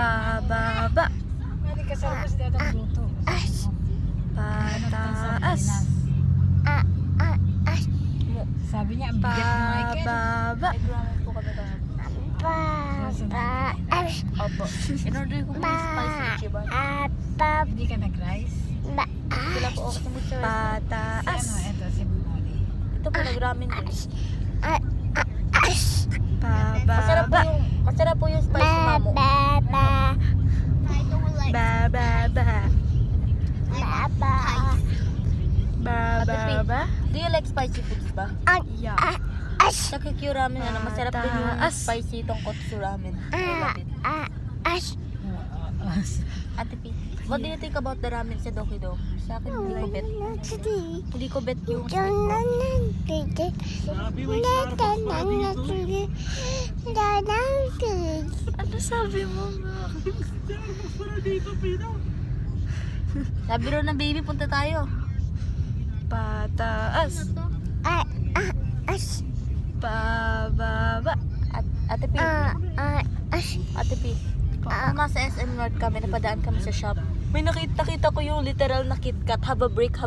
Pababa. Hindi ka sarap kasi datang luto. Pataas. Sabi niya, ang bigat ni Michael. Pababa. Nag-ramen po kami kahapon. Opo. In-order ko po yung spicy chiban. Hindi ka nag-rice? Sila po ako sa Si Pataas. ano, eto, si Molly. Ito po nag-ramen din. Pababa. Masarap po yung spicy mamo. Bababa. Bababa. Do you like spicy foods ba? Yeah. Sa QQ ramen na masarap din yung Pataas. spicy tongkotsu ramen. I love it. Ate P, what do you think about the ramen sa Dokido? Sa akin, hindi ko bet. Hindi ko bet yung Ano sabi mo nga? sabi rin ng baby, punta tayo. Pataas. Pababa. Ate P, Ate P, kung nasa SM North kami, napadaan kami sa shop. May nakita ko yung literal na KitKat, have a break,